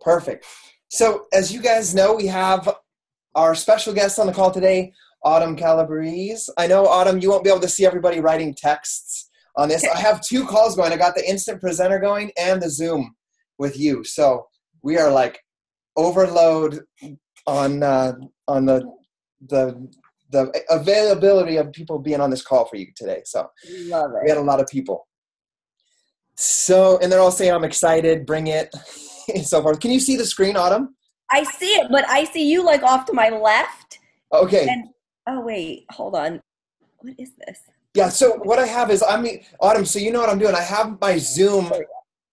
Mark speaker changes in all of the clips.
Speaker 1: Perfect. So as you guys know, we have our special guest on the call today, Autumn Calabrese. I know, Autumn, you won't be able to see everybody writing texts on this. I have two calls going. I got the instant presenter going and the Zoom with you. So we are like overload on the availability of people being on this call for you today. So
Speaker 2: love it.
Speaker 1: We had a lot of people. So, and they're all saying, I'm excited, bring it, and so forth. Can you see the screen, Autumn?
Speaker 2: I see it, but I see you like off to my left.
Speaker 1: Okay.
Speaker 2: And, oh, wait, hold on. What is this?
Speaker 1: Yeah, so what I have is, Autumn, so you know what I'm doing. I have my Zoom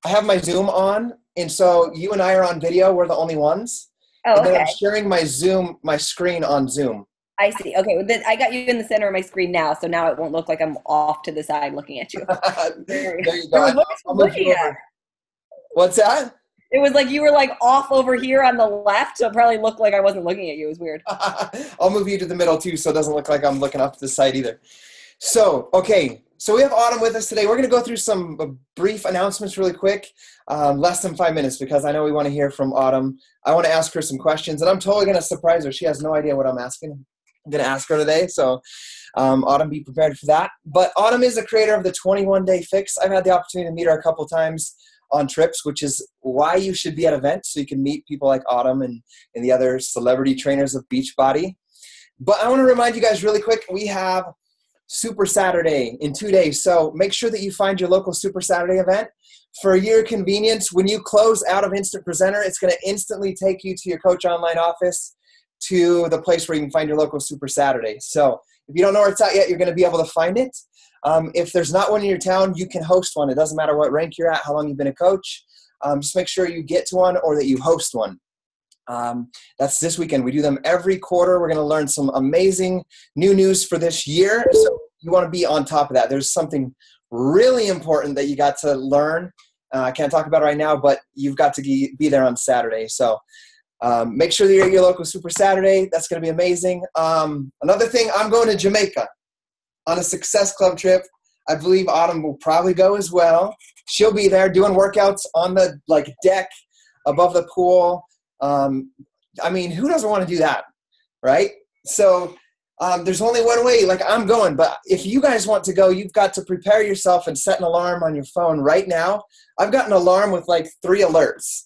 Speaker 1: on, and so you and I are on video. We're the only ones.
Speaker 2: Oh,
Speaker 1: and then
Speaker 2: okay.
Speaker 1: I'm sharing my screen on Zoom.
Speaker 2: I see. Okay, well, then I got you in the center of my screen now, so now it won't look like I'm off to the side looking at you.
Speaker 1: There you go.
Speaker 2: I'll looking at?
Speaker 1: What's that?
Speaker 2: It was like you were like off over here on the left, so it probably looked like I wasn't looking at you. It was weird.
Speaker 1: I'll move you to the middle too, so it doesn't look like I'm looking off to the side either. So, okay. So we have Autumn with us today. We're going to go through some brief announcements really quick, less than 5 minutes, because I know we want to hear from Autumn. I want to ask her some questions, and I'm totally going to surprise her. She has no idea what I'm asking. I'm going to ask her today, so Autumn, be prepared for that. But Autumn is the creator of the 21-Day Fix. I've had the opportunity to meet her a couple times on trips, which is why you should be at events, so you can meet people like Autumn and the other celebrity trainers of Beachbody. But I want to remind you guys really quick, we have Super Saturday in 2 days. So make sure that you find your local Super Saturday event. For your convenience, when you close out of Instant Presenter, it's going to instantly take you to your Coach Online office to the place where you can find your local Super Saturday. So if you don't know where it's at yet, you're going to be able to find it. If there's not one in your town, you can host one. It doesn't matter what rank you're at, how long you've been a coach. Just make sure you get to one or that you host one. That's this weekend. We do them every quarter. We're going to learn some amazing new news for this year. So you want to be on top of that. There's something really important that you got to learn. I can't talk about it right now, but you've got to be there on Saturday. So make sure that you're at your local Super Saturday. That's going to be amazing. Another thing, I'm going to Jamaica on a Success Club trip. I believe Autumn will probably go as well. She'll be there doing workouts on the deck above the pool. I mean, who doesn't want to do that, right? So there's only one way. I'm going, but if you guys want to go, you've got to prepare yourself and set an alarm on your phone right now. I've got an alarm with 3 alerts,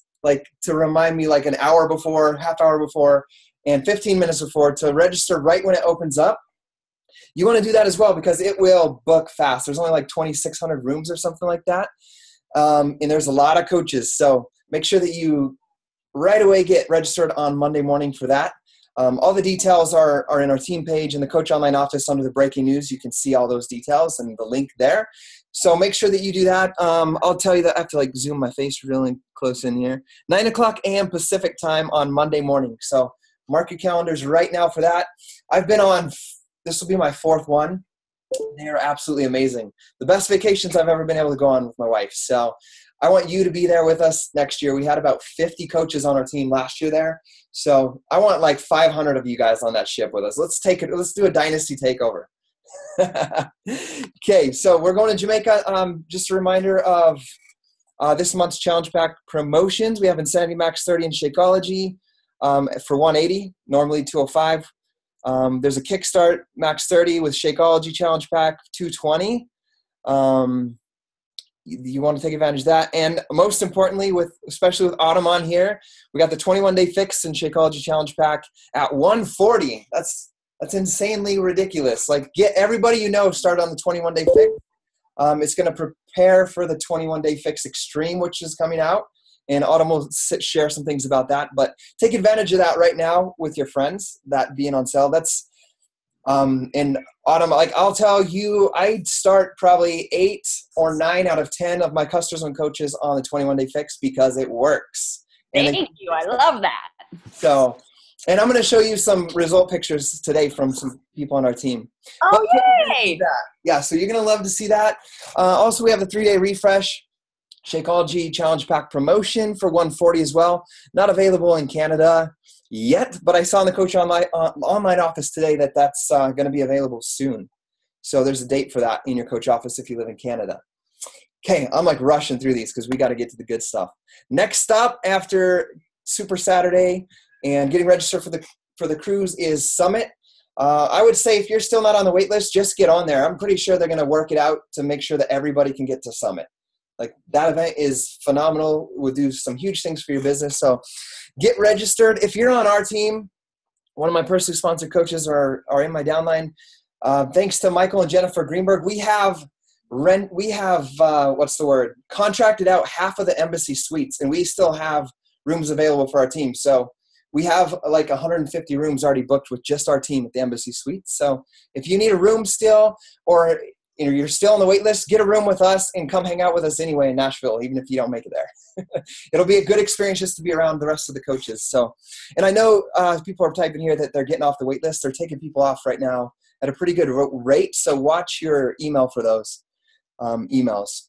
Speaker 1: to remind me an hour before, half hour before, and 15 minutes before to register right when it opens up. You want to do that as well because it will book fast. There's only 2,600 rooms or something like that. And there's a lot of coaches. So make sure that you right away get registered on Monday morning for that. All the details are in our team page in the Coach Online office under the breaking news. You can see all those details and the link there. So make sure that you do that. I'll tell you that I have to zoom my face really close in here. 9 o'clock a.m. Pacific time on Monday morning. So mark your calendars right now for that. I've been on, this will be my 4th one. They are absolutely amazing. The best vacations I've ever been able to go on with my wife. So I want you to be there with us next year. We had about 50 coaches on our team last year there. So I want 500 of you guys on that ship with us. Let's do a dynasty takeover. Okay, so we're going to Jamaica. Just a reminder of this month's Challenge Pack promotions. We have Insanity Max 30 and Shakeology for $180, normally $205. There's a Kickstart Max 30 with Shakeology Challenge Pack, $220. You want to take advantage of that. And most importantly, especially with Autumn on here, we got the 21-Day Fix and Shakeology Challenge Pack at $140. That's insanely ridiculous. Get everybody you know started on the 21-Day Fix. It's going to prepare for the 21-Day Fix Extreme, which is coming out. And Autumn will share some things about that. But take advantage of that right now with your friends, that being on sale. That's and Autumn, I'll tell you, I start probably 8 or 9 out of 10 of my customers and coaches on the 21-Day Fix because it works.
Speaker 2: Thank you. I love that.
Speaker 1: So, and I'm going to show you some result pictures today from some people on our team.
Speaker 2: Oh, yay!
Speaker 1: Yeah, so you're going to love to see that. Also, we have the 3-day refresh Shakeology Challenge Pack promotion for $140 as well. Not available in Canada yet, but I saw in the Coach Online office today that that's going to be available soon. So there's a date for that in your coach office if you live in Canada. Okay, I'm like rushing through these because we got to get to the good stuff. Next stop after Super Saturday and getting registered for the cruise is Summit. I would say if you're still not on the wait list, just get on there. I'm pretty sure they're going to work it out to make sure that everybody can get to Summit. Like, that event is phenomenal. We'll do some huge things for your business. So get registered. If you're on our team, one of my personally sponsored coaches are in my downline. Thanks to Michael and Jennifer Greenberg, we have contracted out half of the embassy suites, and we still have rooms available for our team. So we have like 150 rooms already booked with just our team at the embassy suites. So if you need a room still, or you're still on the wait list, get a room with us and come hang out with us anyway in Nashville, even if you don't make it there. It'll be a good experience just to be around the rest of the coaches. So, and I know people are typing here that they're getting off the wait list. They're taking people off right now at a pretty good rate. So watch your email for those emails.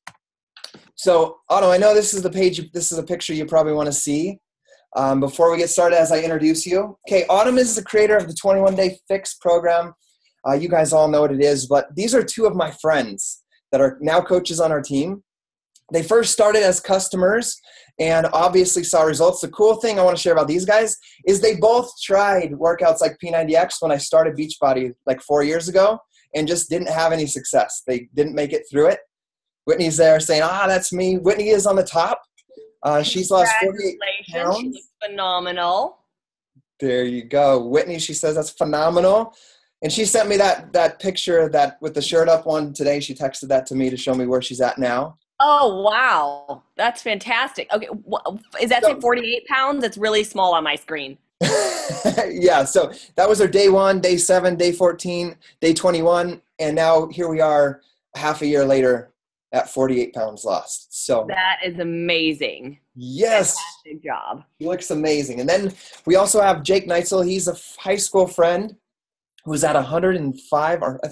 Speaker 1: So Otto, I know this is a picture you probably want to see. Before we get started, as I introduce you. Okay, Autumn is the creator of the 21-Day Fix program. You guys all know what it is, but these are two of my friends that are now coaches on our team. They first started as customers and obviously saw results. The cool thing I want to share about these guys is they both tried workouts like P90X when I started Beachbody like 4 years ago and just didn't have any success. They didn't make it through it. Whitney's there saying, that's me. Whitney is on the top. She's lost 48 pounds.
Speaker 2: She looks phenomenal.
Speaker 1: There you go. Whitney, she says that's phenomenal. And she sent me that picture that with the shirt up one today. She texted that to me to show me where she's at now.
Speaker 2: Oh, wow. That's fantastic. Okay. Is that say 48 pounds? It's really small on my screen.
Speaker 1: Yeah. So that was her day 1, day 7, day 14, day 21. And now here we are half a year later at 48 pounds lost. So
Speaker 2: that is amazing.
Speaker 1: Yes.
Speaker 2: Fantastic job.
Speaker 1: He looks amazing. And then we also have Jake Neitzel. He's a high school friend who's at 105, or I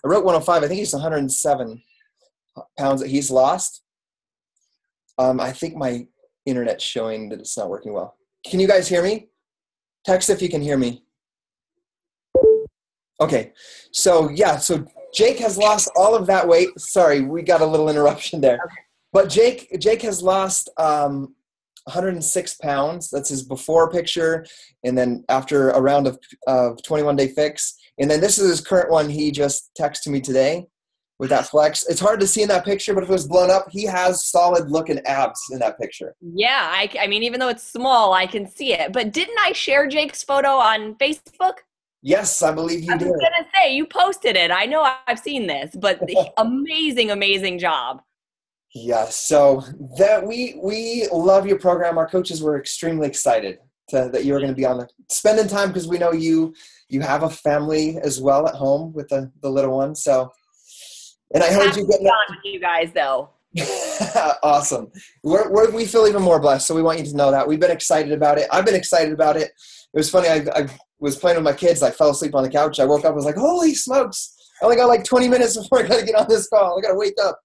Speaker 1: wrote 105. I think he's 107 pounds that he's lost. I think my internet's showing that it's not working well. Can you guys hear me? Text if you can hear me. Okay. So Jake has lost all of that weight. Sorry, we got a little interruption there. Okay. But Jake has lost 106 pounds. That's his before picture. And then after a round of 21-Day Fix. And then this is his current one. He just texted me today with that flex. It's hard to see in that picture, but if it was blown up, he has solid looking abs in that picture.
Speaker 2: Yeah. I mean, even though it's small, I can see it. But didn't I share Jake's photo on Facebook?
Speaker 1: Yes, I believe you did.
Speaker 2: I was going to say, you posted it. I know I've seen this, but amazing, amazing job.
Speaker 1: Yeah, so that we love your program. Our coaches were extremely excited that you were going to be on spending time because we know you have a family as well at home with the little one. So, and I heard you getting
Speaker 2: on with you guys though.
Speaker 1: Awesome. We feel even more blessed. So we want you to know that we've been excited about it. I've been excited about it. It was funny. I was playing with my kids. I fell asleep on the couch. I woke up and was like, holy smokes. I only got like 20 minutes before I got to get on this call. I got to wake up.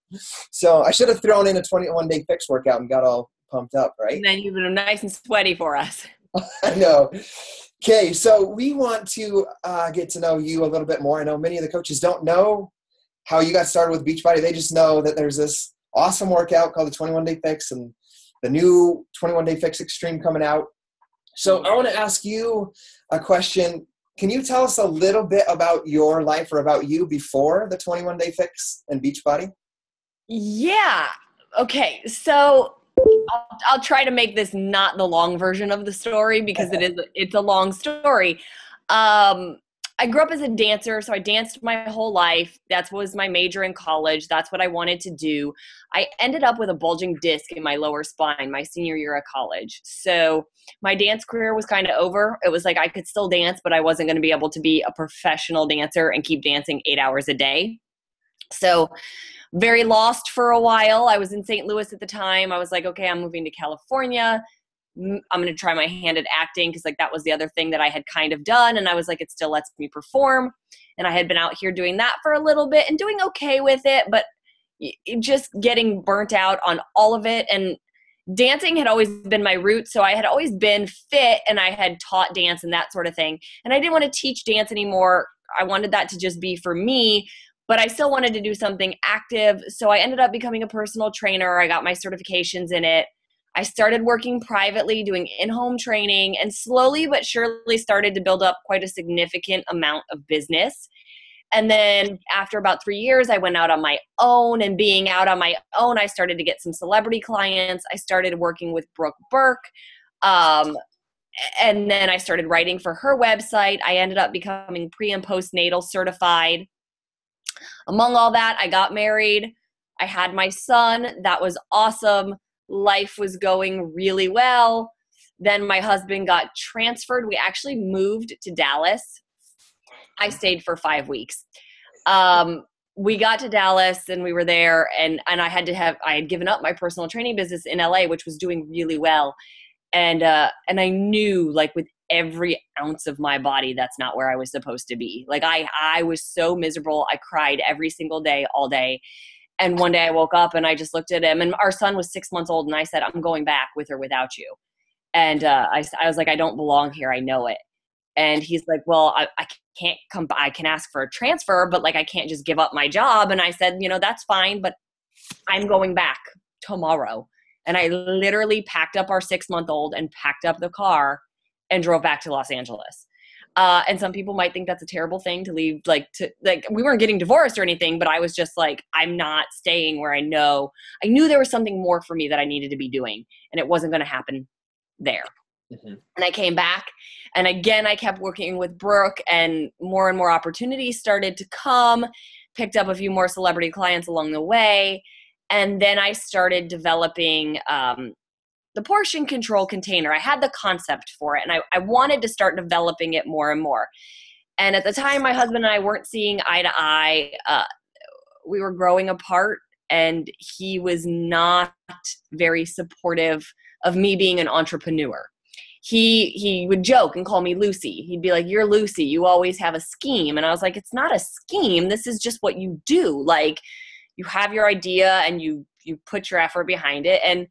Speaker 1: So I should have thrown in a 21-Day Fix workout and got all pumped up, right?
Speaker 2: And then you've been nice and sweaty for us.
Speaker 1: I know. Okay, so we want to get to know you a little bit more. I know many of the coaches don't know how you got started with Beachbody. They just know that there's this awesome workout called the 21-Day Fix and the new 21-Day Fix Extreme coming out. So I want to ask you a question. Can you tell us a little bit about your life or about you before the 21-Day Fix and Beachbody?
Speaker 2: Yeah. Okay. So I'll try to make this not the long version of the story because it's a long story. I grew up as a dancer, so I danced my whole life. That was my major in college. That's what I wanted to do. I ended up with a bulging disc in my lower spine my senior year of college. So my dance career was kind of over. It was like I could still dance, but I wasn't going to be able to be a professional dancer and keep dancing 8 hours a day. So very lost for a while. I was in St. Louis at the time. I was like, okay, I'm moving to California. I'm going to try my hand at acting because like that was the other thing that I had kind of done. And I was like, it still lets me perform. And I had been out here doing that for a little bit and doing okay with it, but just getting burnt out on all of it. And dancing had always been my route. So I had always been fit and I had taught dance and that sort of thing. And I didn't want to teach dance anymore. I wanted that to just be for me. but I still wanted to do something active. So I ended up becoming a personal trainer. I got my certifications in it. I started working privately, doing in-home training, and slowly but surely started to build up quite a significant amount of business. And then after about 3 years, I went out on my own, and being out on my own, I started to get some celebrity clients. I started working with Brooke Burke. And then I started writing for her website. I ended up becoming pre and postnatal certified. Among all that, I got married. I had my son. That was awesome. Life was going really well. Then my husband got transferred. We actually moved to Dallas. I stayed for 5 weeks. We got to Dallas and we were there, and I had given up my personal training business in LA, which was doing really well. And I knew, like, with every ounce of my body, that's not where I was supposed to be. Like, I was so miserable. I cried every single day, all day. And one day I woke up and I just looked at him, and our son was 6 months old. And I said, I'm going back with or without you. And I was like, I don't belong here. I know it. And he's like, well, I can't come. I can ask for a transfer, but like, I can't just give up my job. And I said, that's fine, but I'm going back tomorrow. And I literally packed up our 6-month-old and packed up the car and drove back to Los Angeles. And some people might think that's a terrible thing to leave, we weren't getting divorced or anything, but I was just like, I'm not staying where I knew there was something more for me that I needed to be doing, and it wasn't going to happen there. Mm-hmm. And I came back, and again, I kept working with Brooke, and more opportunities started to come, picked up a few more celebrity clients along the way. And then I started developing the portion control container. I had the concept for it, and I wanted to start developing it more and more. And at the time, my husband and I weren't seeing eye to eye. We were growing apart, and he was not very supportive of me being an entrepreneur. He would joke and call me Lucy. He'd be like, you're Lucy. You always have a scheme. And I was like, it's not a scheme. This is just what you do. Like, you have your idea and you put your effort behind it. And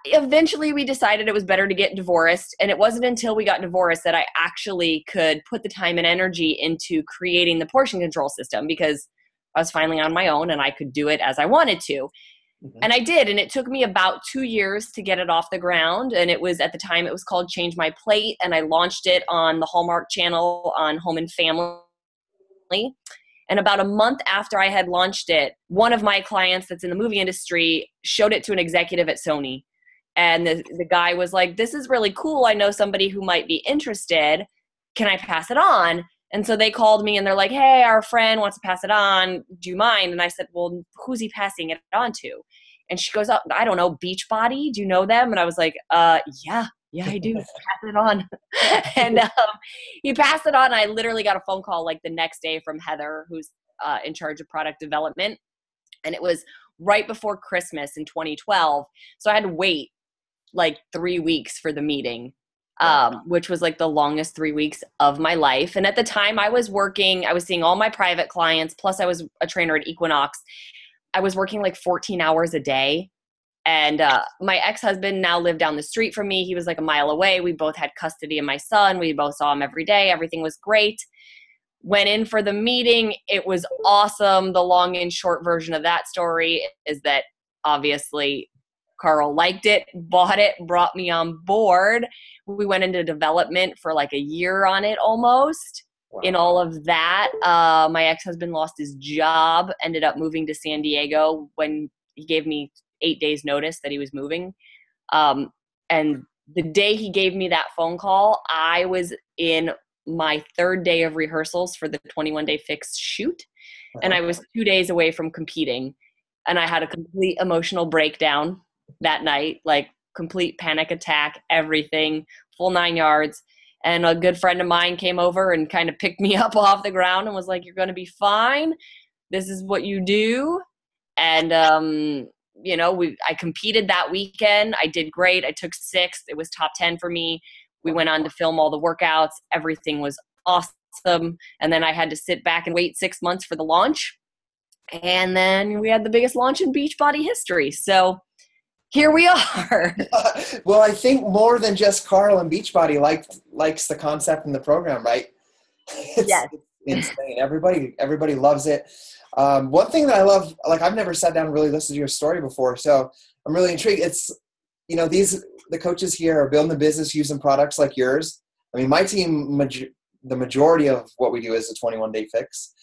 Speaker 2: eventually we decided it was better to get divorced. And it wasn't until we got divorced that I actually could put the time and energy into creating the portion control system, because I was finally on my own and I could do it as I wanted to. Mm-hmm. And I did. And it took me about 2 years to get it off the ground. And it was, at the time, it was called Change My Plate. And I launched it on the Hallmark Channel on Home and Family. And about a month after I had launched it, one of my clients that's in the movie industry showed it to an executive at Sony. And the guy was like, this is really cool. I know somebody who might be interested. Can I pass it on? And so they called me and they're like, hey, our friend wants to pass it on. Do you mind? And I said, well, who's he passing it on to? And she goes, oh, I don't know, Beachbody. Do you know them? And I was like, yeah, I do. Pass it on. And he passed it on. I literally got a phone call like the next day from Heather, who's in charge of product development. And it was right before Christmas in 2012. So I had to wait like 3 weeks for the meeting, which was like the longest 3 weeks of my life. And at the time I was seeing all my private clients, plus I was a trainer at Equinox. I was working like 14 hours a day. And my ex-husband now lived down the street from me. He was like a mile away. We both had custody of my son. We both saw him every day. Everything was great. Went in for the meeting. It was awesome. The long and short version of that story is that obviously Carl liked it, bought it, brought me on board. We went into development for like a year on it almost. Wow. In all of that, my ex-husband lost his job, ended up moving to San Diego when he gave me 8 days notice that he was moving. And the day he gave me that phone call, I was in my 3rd day of rehearsals for the 21 Day Fix shoot. Uh-huh. And I was 2 days away from competing. And I had a complete emotional breakdown that night, like complete panic attack, everything, full 9 yards. And a good friend of mine came over and kind of picked me up off the ground and was like, you're going to be fine. This is what you do. And, I competed that weekend. I did great. I took 6th. It was top 10 for me. We went on to film all the workouts. Everything was awesome. And then I had to sit back and wait 6 months for the launch. And then we had the biggest launch in Beachbody history. So here we are.
Speaker 1: Well, I think more than just Carl and Beachbody likes the concept and the program, right?
Speaker 2: Yes.
Speaker 1: insane. Everybody loves it. One thing that I love, like I've never sat down and really listened to your story before, so I'm really intrigued. It's, the coaches here are building the business using products like yours. I mean, my team, the majority of what we do is a 21-day fix.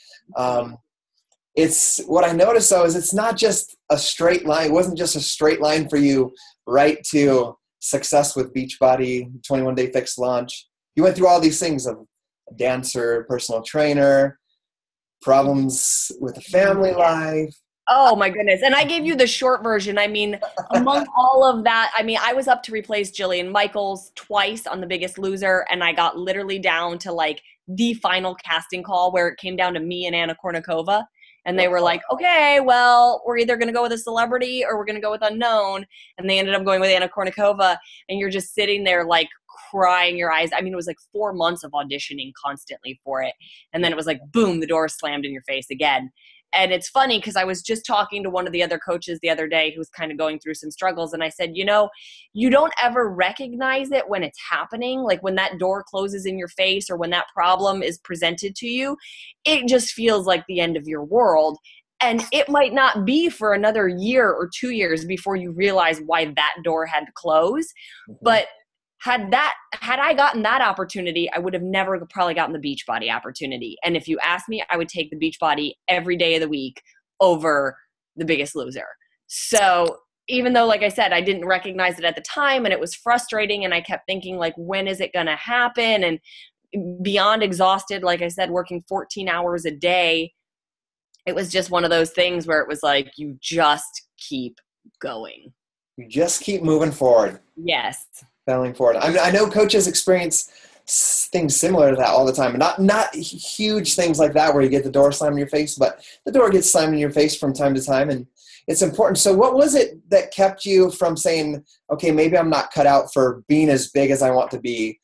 Speaker 1: It's what I noticed though is it's not just a straight line. It wasn't just a straight line for you right to success with Beachbody, 21-day fix launch. You went through all these things of a dancer, personal trainer, problems with the family life.
Speaker 2: Oh my goodness. And I gave you the short version. I mean, among all of that, I mean, I was up to replace Jillian Michaels twice on The Biggest Loser, and I got literally down to like the final casting call where it came down to me and Anna Kournikova. And they were like, okay, well, we're either going to go with a celebrity or we're going to go with unknown. And they ended up going with Anna Kournikova. And you're just sitting there like crying your eyes. I mean, it was like 4 months of auditioning constantly for it. And then it was like, boom, the door slammed in your face again. And it's funny because I was just talking to one of the other coaches the other day who was kind of going through some struggles. And I said, you don't ever recognize it when it's happening. Like when that door closes in your face or when that problem is presented to you, it just feels like the end of your world. And it might not be for another year or 2 years before you realize why that door had to close. But had I gotten that opportunity, I would have never probably gotten the Beachbody opportunity. And if you ask me, I would take the Beachbody every day of the week over The Biggest Loser. So even though, like I said, I didn't recognize it at the time and it was frustrating and I kept thinking like, when is it going to happen? And beyond exhausted, like I said, working 14 hours a day, it was just one of those things where it was like, you just keep going.
Speaker 1: You just keep moving forward.
Speaker 2: Yes.
Speaker 1: Failing forward. I know coaches experience things similar to that all the time. Not huge things like that where you get the door slammed in your face, but the door gets slammed in your face from time to time, and it's important. So what was it that kept you from saying, okay, maybe I'm not cut out for being as big as I want to be,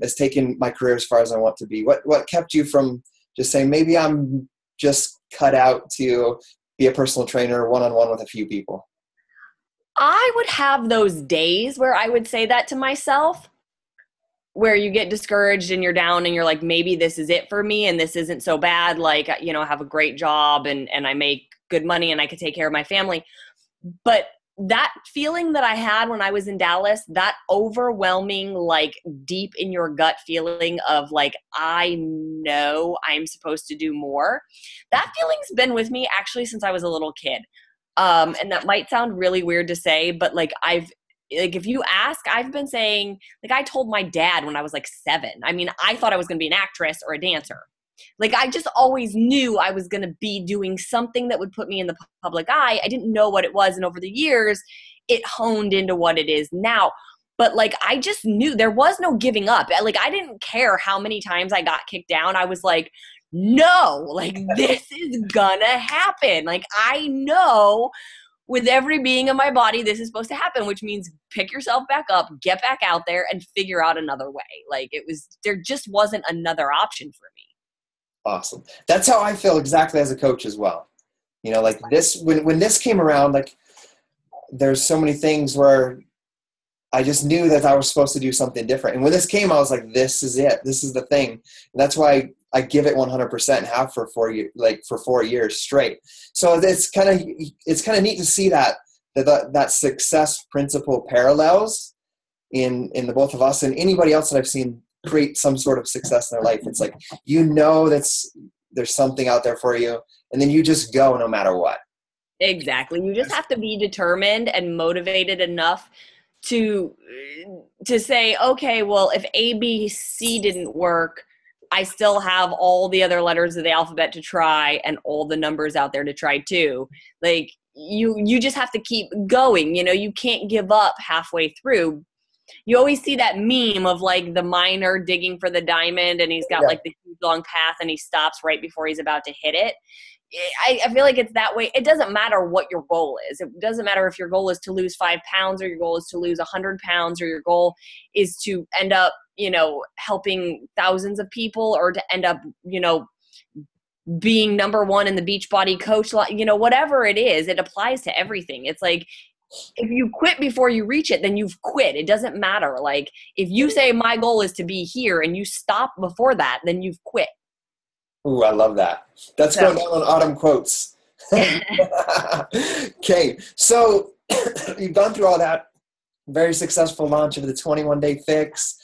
Speaker 1: as taking my career as far as I want to be? What kept you from just saying, maybe I'm just cut out to be a personal trainer one-on-one with a few people?
Speaker 2: I would have those days where I would say that to myself, where you get discouraged and you're down and you're like, maybe this is it for me and this isn't so bad. Like, I have a great job and I make good money and I could take care of my family. But that feeling that I had when I was in Dallas, that overwhelming, like deep in your gut feeling of like, I know I'm supposed to do more. That feeling's been with me actually since I was a little kid. And that might sound really weird to say, but if you ask, I've been saying, like I told my dad when I was like 7, I mean, I thought I was going to be an actress or a dancer. Like I just always knew I was going to be doing something that would put me in the public eye. I didn't know what it was. And over the years, it honed into what it is now. But like, I just knew there was no giving up. Like, I didn't care how many times I got kicked down. I was like, no, like this is gonna happen. Like I know with every being in my body, this is supposed to happen, which means pick yourself back up, get back out there and figure out another way. Like there just wasn't another option for me.
Speaker 1: Awesome. That's how I feel exactly as a coach as well. Like this, when this came around, like there's so many things where I just knew that I was supposed to do something different. And when this came, I was like, this is it. This is the thing. And that's why I give it 100% and have for 4 years, like for 4 years straight. So it's kind of neat to see that success principle parallels in the both of us and anybody else that I've seen create some sort of success in their life. It's like, there's something out there for you, and then you just go no matter what.
Speaker 2: Exactly. You just have to be determined and motivated enough to say, okay, well, if A, B, C didn't work, I still have all the other letters of the alphabet to try and all the numbers out there to try too. Like you just have to keep going. You can't give up halfway through. You always see that meme of like the miner digging for the diamond and he's got like the huge long path and he stops right before he's about to hit it. I feel like it's that way. It doesn't matter what your goal is. It doesn't matter if your goal is to lose 5 pounds or your goal is to lose 100 pounds or your goal is to end up, helping thousands of people or to end up, being number 1 in the Beachbody coach, whatever it is, it applies to everything. It's like, if you quit before you reach it, then you've quit. It doesn't matter. Like if you say my goal is to be here and you stop before that, then you've quit.
Speaker 1: Ooh, I love that. That's
Speaker 2: So
Speaker 1: going down on autumn quotes. Okay, so you've gone through all that. Very successful launch of the 21 Day Fix.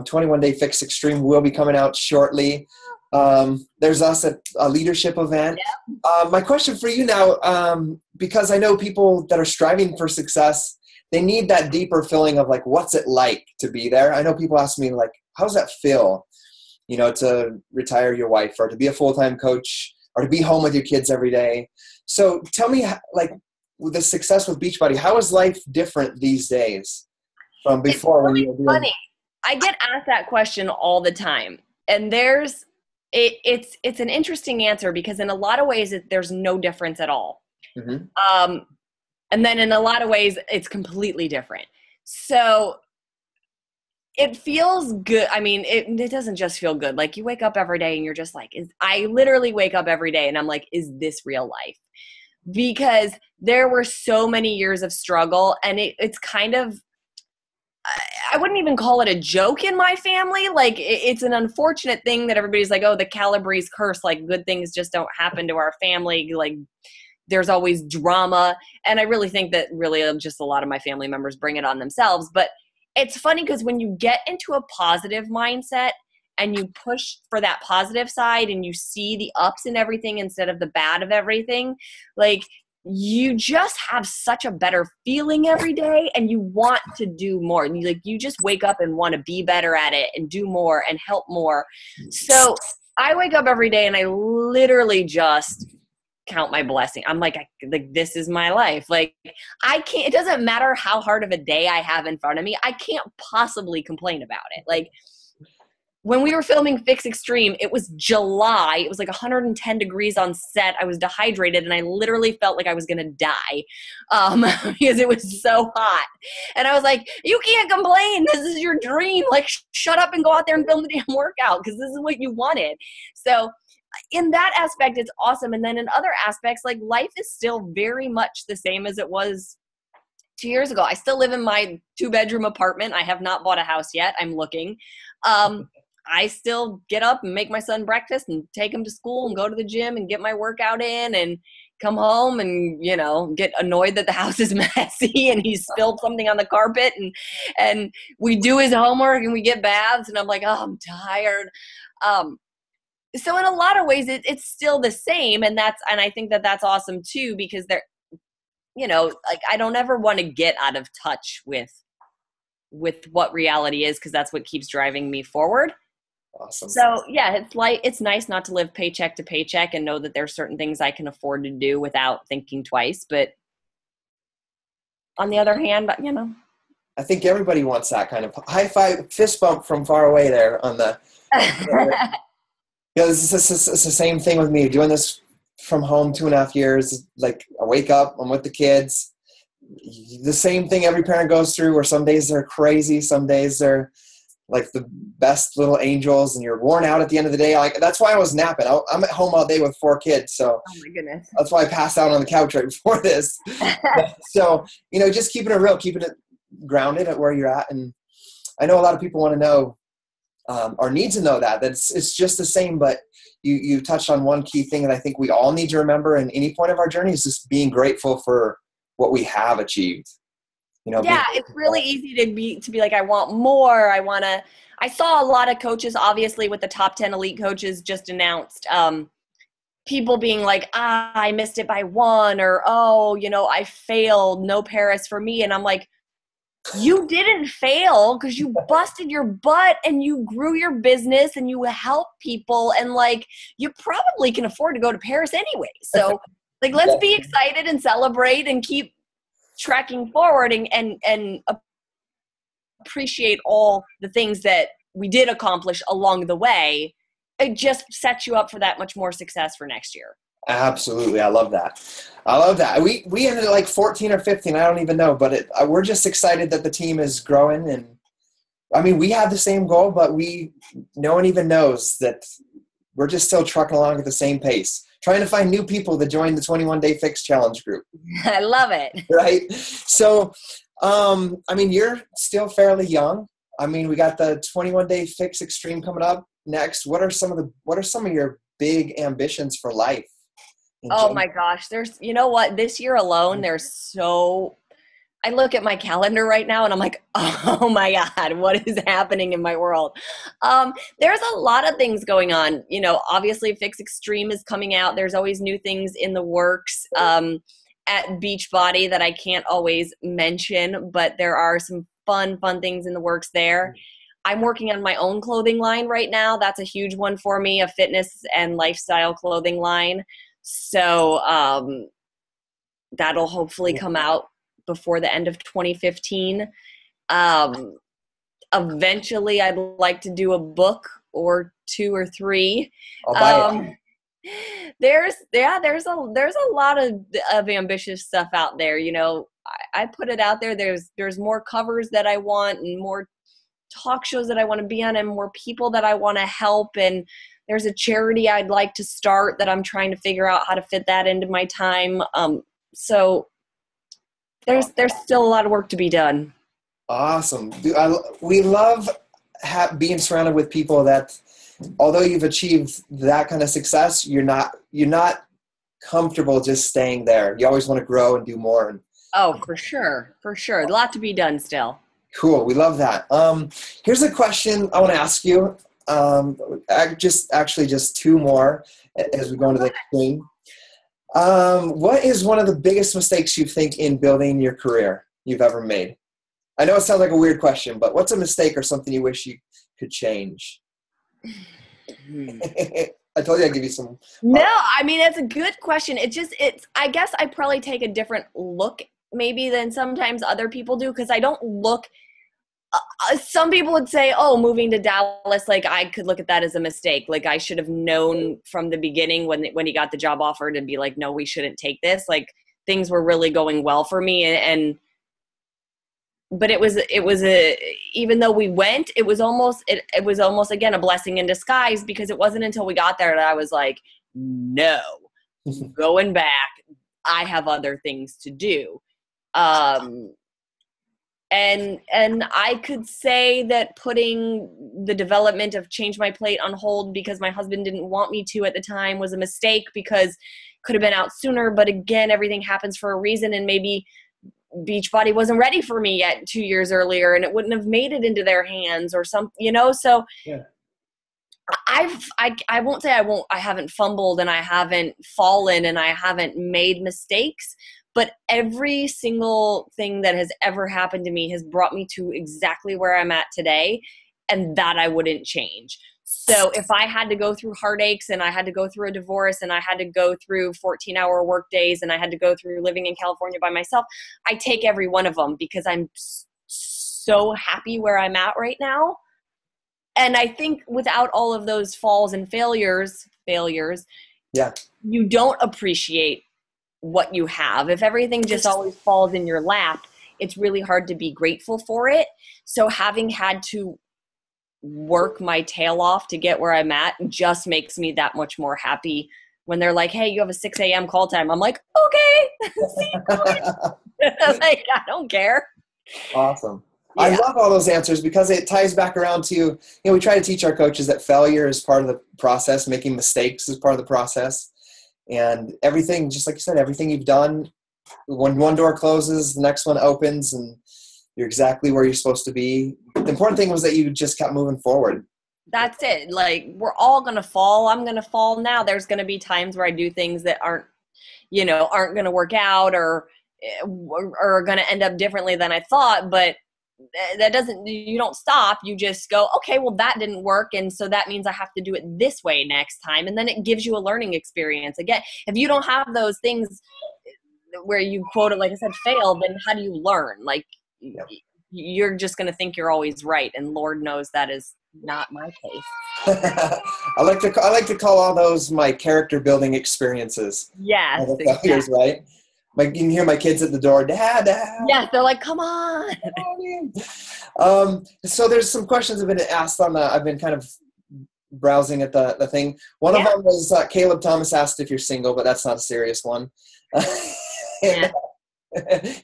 Speaker 1: 21 Day Fix Extreme will be coming out shortly. There's us at a leadership event. My question for you now, because I know people that are striving for success, they need that deeper feeling of like, what's it like to be there? I know people ask me like, how does that feel? You know, to retire your wife or to be a full-time coach or to be home with your kids every day. So tell me, like, with the success with Beachbody, how is life different these days from before
Speaker 2: it's
Speaker 1: when
Speaker 2: really
Speaker 1: you were doing?
Speaker 2: funny. I get asked that question all the time, and it's an interesting answer because in a lot of ways there's no difference at all.
Speaker 1: Mm-hmm.
Speaker 2: And then in a lot of ways it's completely different. So it feels good. I mean, it doesn't just feel good. Like you wake up every day and you're just like, I literally wake up every day and I'm like, is this real life? Because there were so many years of struggle, and it's kind of, I wouldn't even call it a joke in my family. Like it's an unfortunate thing that everybody's like, oh, the Calabrese curse, like good things just don't happen to our family. Like there's always drama. And I really think that really just a lot of my family members bring it on themselves. But it's funny because when you get into a positive mindset and you push for that positive side and you see the ups and everything instead of the bad of everything, like you just have such a better feeling every day and you want to do more. And you just wake up and want to be better at it and do more and help more. So I wake up every day and I literally just count my blessing. I'm like this is my life. Like I can't, it doesn't matter how hard of a day I have in front of me. I can't possibly complain about it. Like when we were filming Fix Extreme, it was July. It was like 110 degrees on set. I was dehydrated and I literally felt like I was going to die because it was so hot. And I was like, you can't complain. This is your dream. Like shut up and go out there and film the damn workout because this is what you wanted. So in that aspect, it's awesome. And then in other aspects, like life is still very much the same as it was 2 years ago. I still live in my 2-bedroom apartment. I have not bought a house yet. I'm looking. I still get up and make my son breakfast and take him to school and go to the gym and get my workout in and come home and, you know, get annoyed that the house is messy and he spilled something on the carpet and we do his homework and we get baths and I'm like, oh, I'm tired. So in a lot of ways, it's still the same. And I think that that's awesome too, because they're, you know, like I don't ever want to get out of touch with what reality is, because that's what keeps driving me forward.
Speaker 1: Awesome.
Speaker 2: So yeah, it's nice not to live paycheck to paycheck and know that there's certain things I can afford to do without thinking twice. But on the other hand, but you know,
Speaker 1: I think everybody wants that kind of high five, fist bump from far away there on the. Yeah, it's the same thing with me. Doing this from home 2.5 years, like I wake up, I'm with the kids. The same thing every parent goes through, where some days they're crazy, some days they're like the best little angels, and you're worn out at the end of the day. Like that's why I was napping. I'm at home all day with 4 kids, so
Speaker 2: oh my goodness,
Speaker 1: that's why I passed out on the couch right before this. So you know, just keeping it real, keeping it grounded at where you're at. And I know a lot of people want to know. Or need to know that it's just the same, but you touched on one key thing that I think we all need to remember in any point of our journey is just being grateful for what we have achieved. You know,
Speaker 2: yeah, it's really easy to be like, I want more. I saw a lot of coaches, obviously with the top 10 elite coaches just announced, people being like, I missed it by 1, or, oh, you know, I failed, no Paris for me. And I'm like, you didn't fail because you busted your butt and you grew your business and you help people, and like you probably can afford to go to Paris anyway. So like let's be excited and celebrate and keep tracking forward and appreciate all the things that we did accomplish along the way. It just sets you up for that much more success for next year.
Speaker 1: Absolutely. I love that. We ended at like 14 or 15. I don't even know, but we're just excited that the team is growing. And I mean, we have the same goal, but no one even knows that we're just still trucking along at the same pace, trying to find new people to join the 21 Day Fix Challenge group.
Speaker 2: I love it.
Speaker 1: Right. So, I mean, you're still fairly young. I mean, we got the 21 Day Fix Extreme coming up next. What are some of your big ambitions for life?
Speaker 2: Oh my gosh. You know what? This year alone, I look at my calendar right now and I'm like, oh my God, what is happening in my world? There's a lot of things going on. You know, obviously Fix Extreme is coming out. There's always new things in the works at Beachbody that I can't always mention, but there are some fun things in the works there. I'm working on my own clothing line right now. That's a huge one for me, a fitness and lifestyle clothing line. So that'll hopefully come out before the end of 2015. Eventually I'd like to do a book or 2 or 3.
Speaker 1: I'll buy it.
Speaker 2: There's a lot of ambitious stuff out there. You know, I put it out there. There's more covers that I want and more talk shows that I want to be on and more people that I want to help. And there's a charity I'd like to start that I'm trying to figure out how to fit that into my time. So there's still a lot of work to be done.
Speaker 1: Awesome. We love being surrounded with people that, although you've achieved that kind of success, you're not comfortable just staying there. You always want to grow and do more.
Speaker 2: Oh, for sure. A lot to be done still.
Speaker 1: Cool. We love that. Here's a question I want to ask you. Just 2 more as we go into the extreme. What is one of the biggest mistakes you think in building your career you've ever made? I know it sounds like a weird question, but what's a mistake or something you wish you could change? I told you I'd give you some.
Speaker 2: No, I mean, it's a good question. I guess I probably take a different look maybe than sometimes other people do, because I don't look, some people would say, oh, moving to Dallas, like I could look at that as a mistake. Like I should have known from the beginning when he got the job offer to be like, no, we shouldn't take this. Like things were really going well for me. But it was even though we went, it was almost again, a blessing in disguise, because it wasn't until we got there that I was like, no, going back, I have other things to do. And I could say that putting the development of Change My Plate on hold because my husband didn't want me to at the time was a mistake, because could have been out sooner. But again, everything happens for a reason, and maybe Beachbody wasn't ready for me yet 2 years earlier, and it wouldn't have made it into their hands or something, you know? So yeah. I won't say I haven't fumbled and I haven't fallen and I haven't made mistakes, but every single thing that has ever happened to me has brought me to exactly where I'm at today, and that I wouldn't change. So if I had to go through heartaches and I had to go through a divorce and I had to go through 14-hour work days and I had to go through living in California by myself, I take every one of them because I'm so happy where I'm at right now. And I think without all of those falls and failures, yeah, you don't appreciate what you have. If everything just always falls in your lap, it's really hard to be grateful for it. So having had to work my tail off to get where I'm at just makes me that much more happy when they're like, hey, you have a 6 a.m. call time. I'm like, okay. Like, I don't care.
Speaker 1: Awesome. Yeah. I love all those answers because it ties back around to, we try to teach our coaches that failure is part of the process. Making mistakes is part of the process. And everything, just like you said, everything you've done, when one door closes, the next one opens, and you're exactly where you're supposed to be. The important thing was that you just kept moving forward.
Speaker 2: That's it. Like, we're all going to fall. I'm going to fall now. There's going to be times where I do things that aren't going to work out or are going to end up differently than I thought. But you don't stop. You just go, okay, well, that didn't work. And so that means I have to do it this way next time. And then it gives you a learning experience. Again, if you don't have those things where you quote it, like I said, fail, then how do you learn? Like, yep. You're just going to think you're always right. And Lord knows that is not my case.
Speaker 1: I like to call all those my character building experiences.
Speaker 2: Yes.
Speaker 1: Failures, right? You can hear my kids at the door, Dad.
Speaker 2: Yes, they're like, come on.
Speaker 1: So there's some questions have been asked on I've been kind of browsing at the thing. One of them was Caleb Thomas asked if you're single, but that's not a serious one.
Speaker 2: Yeah.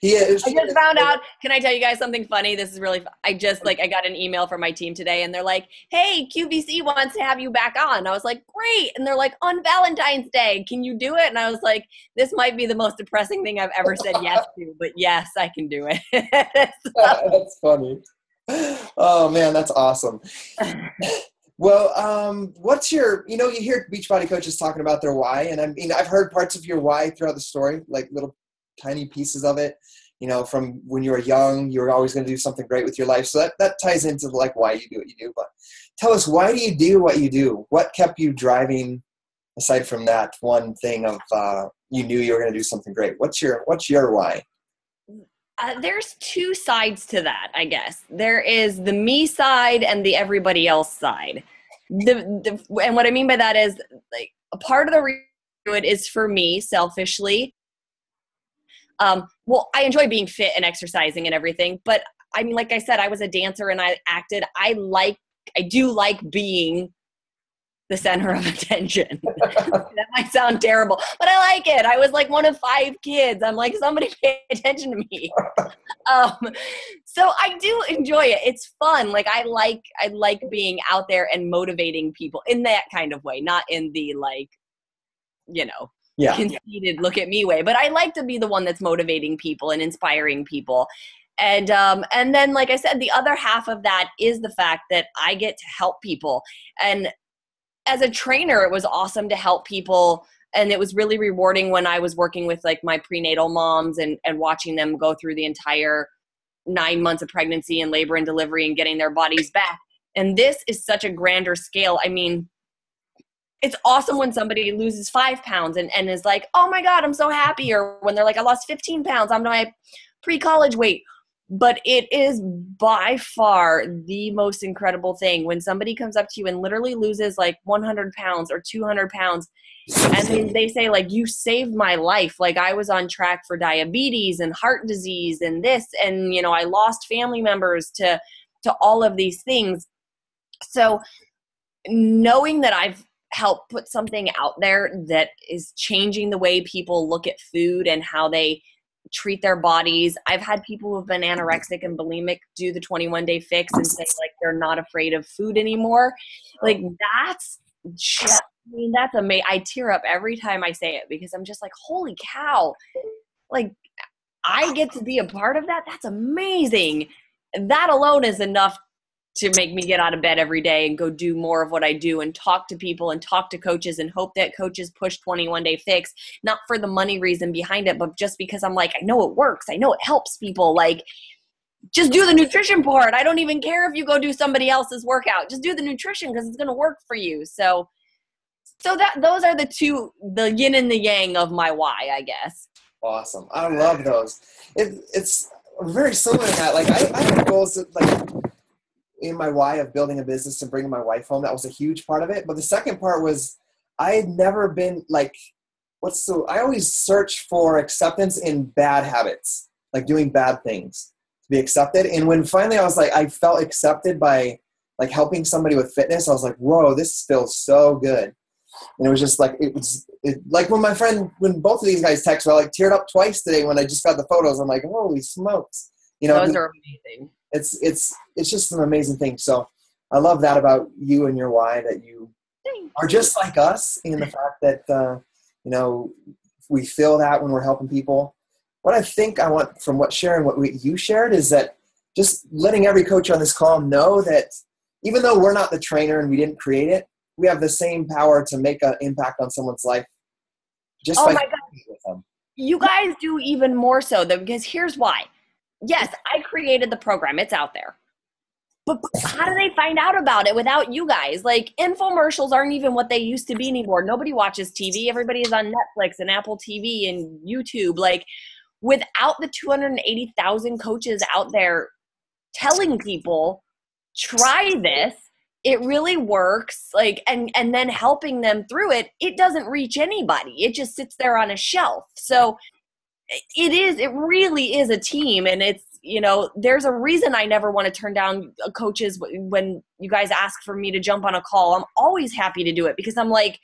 Speaker 1: He is.
Speaker 2: I just found out. Can I tell you guys something funny? This is really. I got an email from my team today, and they're like, "Hey, QVC wants to have you back on." I was like, "Great!" And they're like, "On Valentine's Day, can you do it?" And I was like, "This might be the most depressing thing I've ever said yes to, but yes, I can do it."
Speaker 1: That's funny. Oh man, that's awesome. Well, what's your, you hear Beachbody coaches talking about their why, and I mean, I've heard parts of your why throughout the story, like little tiny pieces of it, from when you were young, you were always going to do something great with your life. So that ties into like why you do what you do. But tell us, why do you do what you do? What kept you driving aside from that one thing of you knew you were going to do something great? What's your why?
Speaker 2: There's two sides to that, I guess. There is the me side and the everybody else side. And what I mean by that is, like, a part of the reason I do it is for me, selfishly. Well, I enjoy being fit and exercising and everything, but I mean, like I said, I was a dancer and I acted. I do like being the center of attention. That might sound terrible, but I like it. I was like one of 5 kids. I'm like, somebody pay attention to me. So I do enjoy it. It's fun. Like I like being out there and motivating people in that kind of way, not in the conceited look at me way, but I like to be the one that's motivating people and inspiring people. And then, like I said, the other half of that is the fact that I get to help people. And as a trainer, it was awesome to help people. And it was really rewarding when I was working with like my prenatal moms and watching them go through the entire 9 months of pregnancy and labor and delivery and getting their bodies back. And this is such a grander scale. I mean, it's awesome when somebody loses 5 pounds and is like, oh my God, I'm so happy. Or when they're like, I lost 15 pounds. I'm to my pre-college weight. But it is by far the most incredible thing when somebody comes up to you and literally loses like 100 pounds or 200 pounds. And they say, like, you saved my life. Like, I was on track for diabetes and heart disease and this. And, I lost family members to all of these things. So knowing that I've helped put something out there that is changing the way people look at food and how they treat their bodies. I've had people who've been anorexic and bulimic do the 21-day fix and say like they're not afraid of food anymore. Like that's amazing. I tear up every time I say it because I'm just like, holy cow. Like I get to be a part of that. That's amazing. That alone is enough to make me get out of bed every day and go do more of what I do and talk to people and talk to coaches and hope that coaches push 21-day fix, not for the money reason behind it, but just because I'm like, I know it works. I know it helps people. Like, just do the nutrition part. I don't even care if you go do somebody else's workout. Just do the nutrition because it's going to work for you. So those are the yin and the yang of my why, I guess.
Speaker 1: Awesome. I love those. It's very similar to that. Like I have goals that, like, in my why of building a business and bringing my wife home, that was a huge part of it. But the second part was I had never been like, I always search for acceptance in bad habits, like doing bad things to be accepted. And when finally I felt accepted by like helping somebody with fitness, I was like, whoa, this feels so good. And it was just like, like when both of these guys texted, I like teared up twice today when I just got the photos. I'm like, holy smokes.
Speaker 2: Those are amazing.
Speaker 1: It's just an amazing thing. So I love that about you and your why, that you are just like us in the fact that, we feel that when we're helping people. What I think I want from what you shared is that just letting every coach on this call know that even though we're not the trainer and we didn't create it, we have the same power to make an impact on someone's life. Just by being with them.
Speaker 2: You guys do even more so though, because here's why. Yes, I created the program. It's out there. But how do they find out about it without you guys? Like, infomercials aren't even what they used to be anymore. Nobody watches TV. Everybody is on Netflix and Apple TV and YouTube. Like, without the 280,000 coaches out there telling people, try this, it really works, like, and then helping them through it, it doesn't reach anybody. It just sits there on a shelf. So it really is a team. And it's, there's a reason I never want to turn down coaches when you guys ask for me to jump on a call. I'm always happy to do it because I'm like,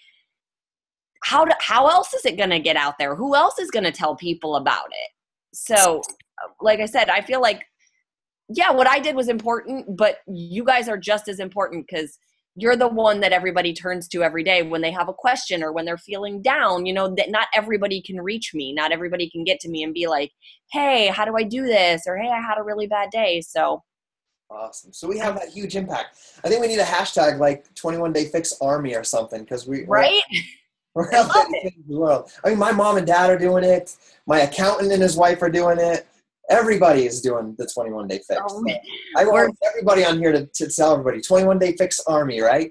Speaker 2: how else is it going to get out there? Who else is going to tell people about it? So, like I said, I feel like, yeah, what I did was important, but you guys are just as important because you're the one that everybody turns to every day when they have a question or when they're feeling down. That not everybody can reach me. Not everybody can get to me and be like, hey, how do I do this? Or, hey, I had a really bad day. So
Speaker 1: awesome. So we have that huge impact. I think we need a hashtag like 21 Day Fix Army or something because
Speaker 2: right?
Speaker 1: we're
Speaker 2: I
Speaker 1: out
Speaker 2: love
Speaker 1: there
Speaker 2: it.
Speaker 1: in the world. I mean, my mom and dad are doing it. My accountant and his wife are doing it. Everybody is doing the 21 Day Fix. So I
Speaker 2: We're
Speaker 1: want everybody on here to tell everybody 21 Day Fix Army, right?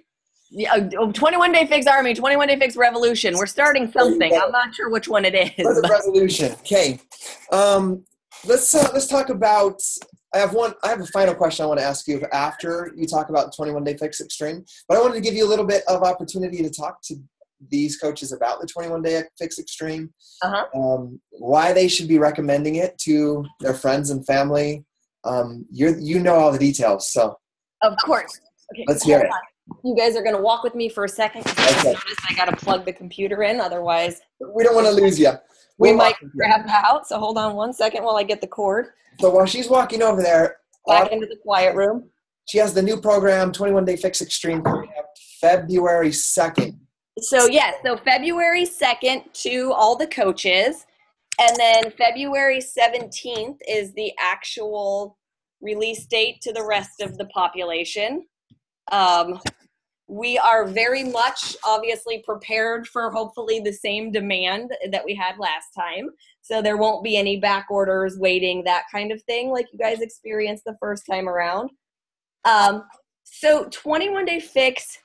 Speaker 2: Yeah, 21 Day Fix Army, 21 Day Fix Revolution. We're starting something. I'm not sure which one it
Speaker 1: For
Speaker 2: is.
Speaker 1: the revolution. Okay. Let's talk about. I have a final question I want to ask you after you talk about 21 Day Fix Extreme. But I wanted to give you a little bit of opportunity to talk to these coaches about the 21 Day Fix Extreme. Why they should be recommending it to their friends and family. You know all the details, so.
Speaker 2: Of course. Okay,
Speaker 1: let's hear it.
Speaker 2: You guys are going to walk with me for a second.
Speaker 1: Okay.
Speaker 2: I got to plug the computer in. Otherwise,
Speaker 1: We don't want to lose you.
Speaker 2: we might grab out. So hold on one second while I get the cord.
Speaker 1: So while she's walking over there.
Speaker 2: Back into the quiet room.
Speaker 1: She has the new program, 21 Day Fix Extreme, coming up February 2nd.
Speaker 2: So, yes. So February 2nd to all the coaches. And then February 17th is the actual release date to the rest of the population. We are very much obviously prepared for hopefully the same demand that we had last time. So there won't be any back orders, waiting, that kind of thing like you guys experienced the first time around. So 21 Day Fix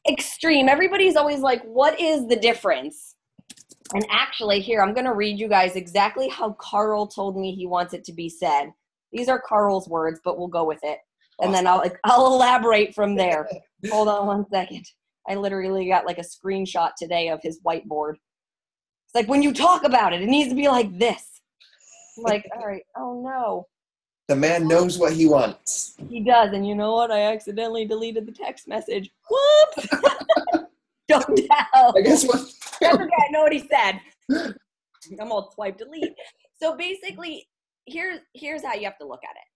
Speaker 2: Extreme, everybody's always like, what is the difference? And actually here, I'm going to read you guys exactly how Carl told me he wants it to be said. These are Carl's words, but we'll go with it. And then I'll elaborate from there. Hold on one second. I literally got like a screenshot today of his whiteboard. It's like, when you talk about it, it needs to be like this. I'm like, all right, oh no.
Speaker 1: The man knows what he wants.
Speaker 2: He does, and you know what? I accidentally deleted the text message. Whoops! Don't tell.
Speaker 1: I guess what?
Speaker 2: That's okay, I know what he said. I'm all swipe delete. So basically, here's how you have to look at it.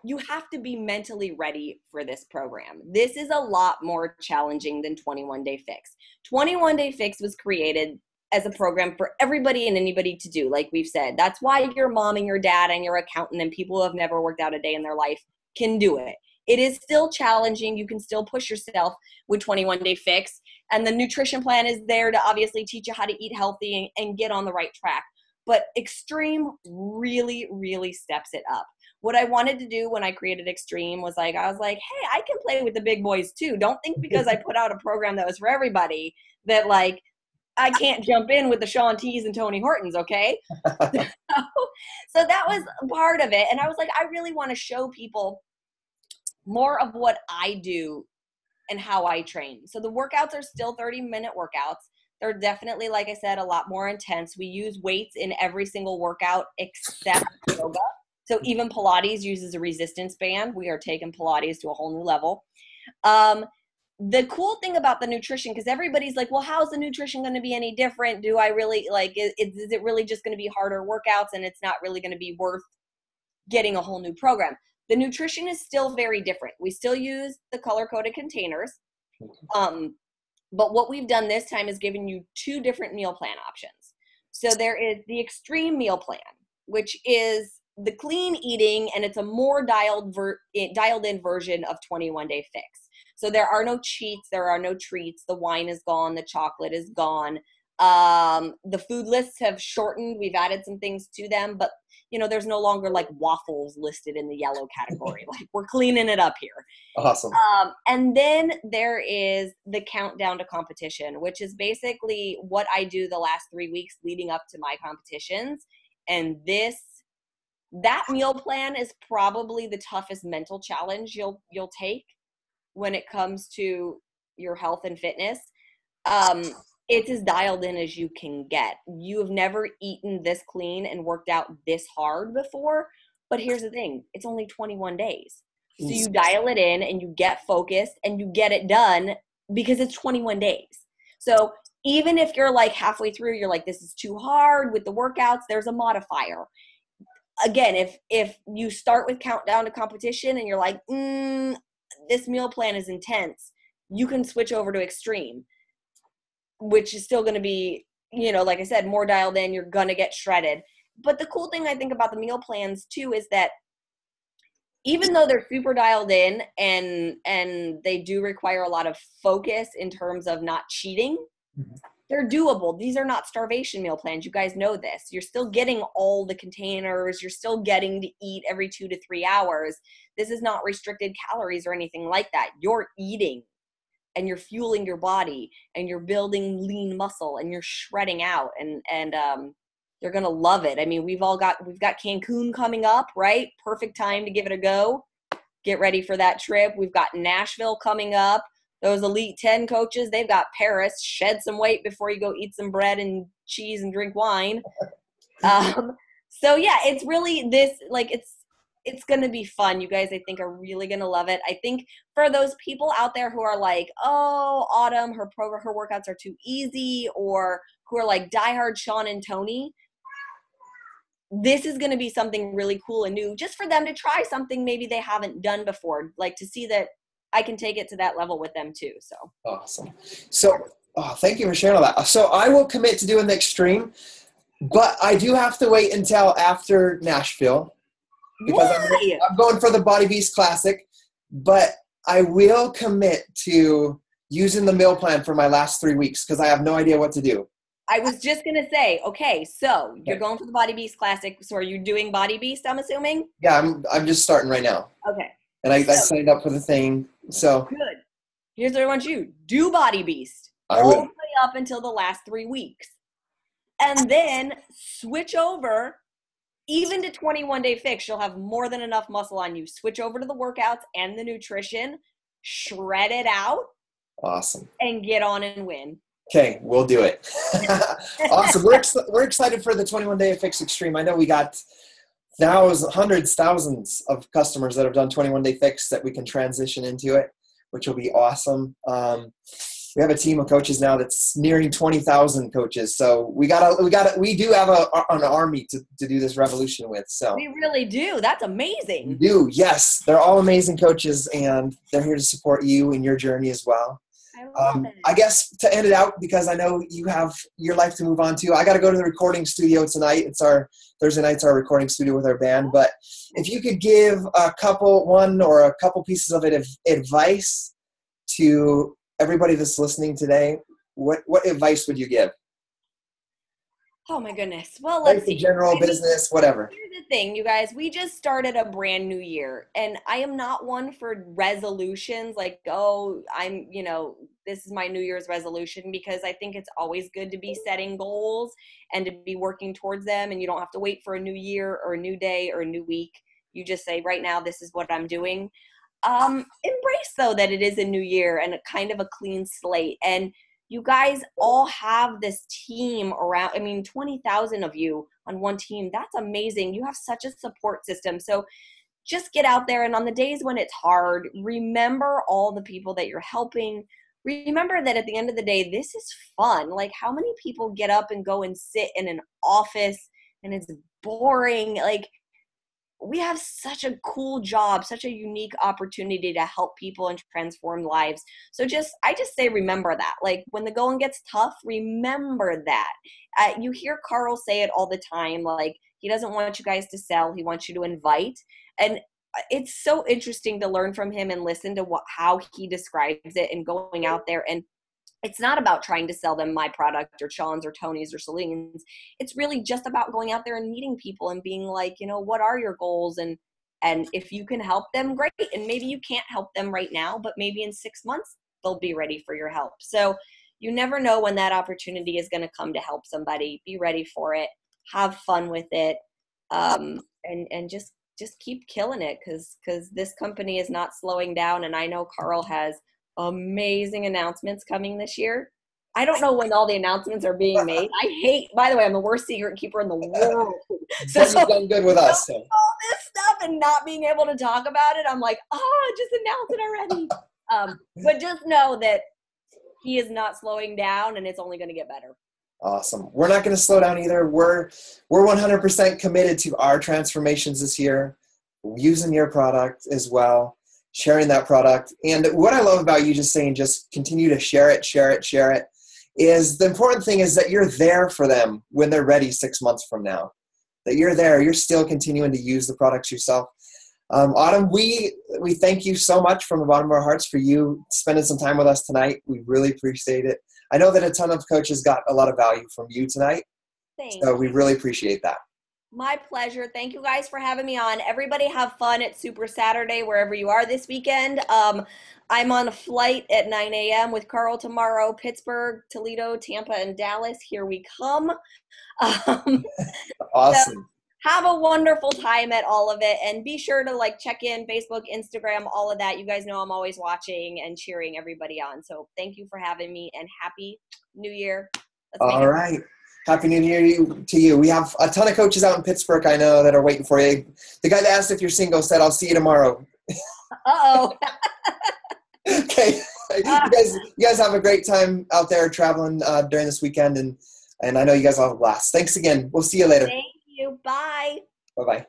Speaker 2: You have to be mentally ready for this program. This is a lot more challenging than 21 Day Fix. 21 Day Fix was created as a program for everybody and anybody to do, like we've said. That's why your mom and your dad and your accountant and people who have never worked out a day in their life can do it. It is still challenging. You can still push yourself with 21 Day Fix. And the nutrition plan is there to obviously teach you how to eat healthy and get on the right track. But Extreme really, really steps it up. What I wanted to do when I created Extreme was I was like, hey, I can play with the big boys too. Don't think because I put out a program that was for everybody that like I can't jump in with the Shaun T's and Tony Hortons, okay? So that was part of it. And I was like, I really want to show people more of what I do and how I train. So the workouts are still 30-minute workouts. They're definitely, like I said, a lot more intense. We use weights in every single workout except yoga. So even Pilates uses a resistance band. We are taking Pilates to a whole new level. The cool thing about the nutrition, because everybody's like, well, how's the nutrition going to be any different? Do I really, like, is it really just going to be harder workouts and it's not really going to be worth getting a whole new program? The nutrition is still very different. We still use the color-coded containers. But what we've done this time is given you 2 different meal plan options. So there is the Extreme Meal Plan, which is the clean eating, and it's a more dialed in version of 21 Day Fix. So there are no cheats, there are no treats. The wine is gone, the chocolate is gone. The food lists have shortened. We've added some things to them, but there's no longer like waffles listed in the yellow category. Like, we're cleaning it up here.
Speaker 1: Awesome.
Speaker 2: And then there is the countdown to competition, which is basically what I do the last 3 weeks leading up to my competitions. And that meal plan is probably the toughest mental challenge you'll take when it comes to your health and fitness. It's as dialed in as you can get. You have never eaten this clean and worked out this hard before, but here's the thing, it's only 21 days. So you dial it in and you get focused and you get it done because it's 21 days. So even if you're like halfway through, you're like, this is too hard with the workouts, there's a modifier. again, if you start with countdown to competition and you're like, this meal plan is intense, you can switch over to extreme, which is still going to be, like I said, more dialed in. You're going to get shredded. But the cool thing I think about the meal plans too is that even though they're super dialed in and they do require a lot of focus in terms of not cheating, they're doable. These are not starvation meal plans. You guys know this. You're still getting all the containers. You're still getting to eat every 2 to 3 hours. This is not restricted calories or anything like that. You're eating and you're fueling your body and you're building lean muscle and you're shredding out and you're going to love it. I mean, we've got Cancun coming up, right? Perfect time to give it a go. Get ready for that trip. We've got Nashville coming up. Those Elite 10 coaches, they've got Paris. Shed some weight before you go eat some bread and cheese and drink wine. So yeah, it's really this, like, it's going to be fun. You guys, I think, are really going to love it. I think for those people out there who are like, oh, Autumn, her workouts are too easy, or who are like diehard Sean and Tony, this is going to be something really cool and new just for them to try something maybe they haven't done before, like to see that I can take it to that level with them too. So
Speaker 1: awesome. So thank you for sharing all that. So I will commit to doing the extreme, but I do have to wait until after Nashville because I'm going for the Body Beast Classic, but I will commit to using the meal plan for my last 3 weeks because I have no idea what to do.
Speaker 2: I was just going to say, okay, so you're going for the Body Beast Classic. So are you doing Body Beast, I'm assuming?
Speaker 1: Yeah, I'm just starting right now.
Speaker 2: Okay.
Speaker 1: And I signed up for the thing. So
Speaker 2: good. Here's what I want you to do: Body Beast all the way up until the last 3 weeks. And then switch over even to 21-day fix. You'll have more than enough muscle on you. Switch over to the workouts and the nutrition, shred it out.
Speaker 1: Awesome.
Speaker 2: And get on and win.
Speaker 1: Okay, we'll do it. Awesome. We're excited for the 21-day fix extreme. I know we got thousands of customers that have done 21-day fix that we can transition into it, which will be awesome. We have a team of coaches now that's nearing 20,000 coaches. So we do have an army to do this revolution with. So
Speaker 2: we really do. That's amazing.
Speaker 1: We do. Yes. They're all amazing coaches and they're here to support you in your journey as well. I guess to end it out, because I know you have your life to move on to, I got to go to the recording studio tonight. It's our Thursday night's our recording studio with our band. But if you could give one or a couple pieces of advice to everybody that's listening today, what advice would you give?
Speaker 2: Oh my goodness. Well, let's see.
Speaker 1: General business, whatever.
Speaker 2: Here's the thing, you guys. We just started a brand new year, and I am not one for resolutions like, this is my New Year's resolution, because I think it's always good to be setting goals and to be working towards them, and you don't have to wait for a new year or a new day or a new week. You just say, right now, this is what I'm doing. Embrace, though, that it is a new year and a kind of a clean slate. And you guys all have this team around. 20,000 of you on one team. That's amazing. You have such a support system. So just get out there. And on the days when it's hard, remember all the people that you're helping. Remember that at the end of the day, this is fun. Like, how many people get up and go and sit in an office and it's boring? Like, we have such a cool job, such a unique opportunity to help people and transform lives. So I just say, remember that. Like, when the going gets tough, remember that. You hear Carl say it all the time. Like, he doesn't want you guys to sell. He wants you to invite. And it's so interesting to learn from him and listen to how he describes it and going out there. And it's not about trying to sell them my product or Sean's or Tony's or Celine's. It's really just about going out there and meeting people and being like, what are your goals? And if you can help them, great. And maybe you can't help them right now, but maybe in 6 months, they'll be ready for your help. So you never know when that opportunity is going to come to help somebody. Be ready for it. Have fun with it. And just keep killing it, because this company is not slowing down. And I know Carl has amazing announcements coming this year. I don't know when all the announcements are being made. By the way, I'm the worst secret keeper in the world.
Speaker 1: So you've done good with us. So.
Speaker 2: All this stuff and not being able to talk about it, I'm like, just announce it already. But just know that he is not slowing down, and it's only going to get better.
Speaker 1: Awesome. We're not going to slow down either. We're 100% committed to our transformations this year, using your product as well, sharing that product. And what I love about you just saying, just continue to share it, is the important thing is that you're there for them when they're ready 6 months from now, that you're there, you're still continuing to use the products yourself. Autumn, we thank you so much from the bottom of our hearts for you spending some time with us tonight. We really appreciate it. I know that a ton of coaches got a lot of value from you tonight. So we really appreciate that.
Speaker 2: My pleasure. Thank you guys for having me on. Everybody have fun at Super Saturday, wherever you are this weekend. I'm on a flight at 9 a.m. with Carl tomorrow. Pittsburgh, Toledo, Tampa, and Dallas. Here we come.
Speaker 1: Awesome.
Speaker 2: So have a wonderful time at all of it. And be sure to check in Facebook, Instagram, all of that. You guys know I'm always watching and cheering everybody on. So thank you for having me, and Happy New Year.
Speaker 1: All right. Happy New Year to you. We have a ton of coaches out in Pittsburgh, I know, that are waiting for you. The guy that asked if you're single said, I'll see you tomorrow.
Speaker 2: Uh-oh.
Speaker 1: Okay. You guys have a great time out there traveling during this weekend, and I know you guys will have a blast. Thanks again. We'll see you later.
Speaker 2: Thank you. Bye.
Speaker 1: Bye-bye.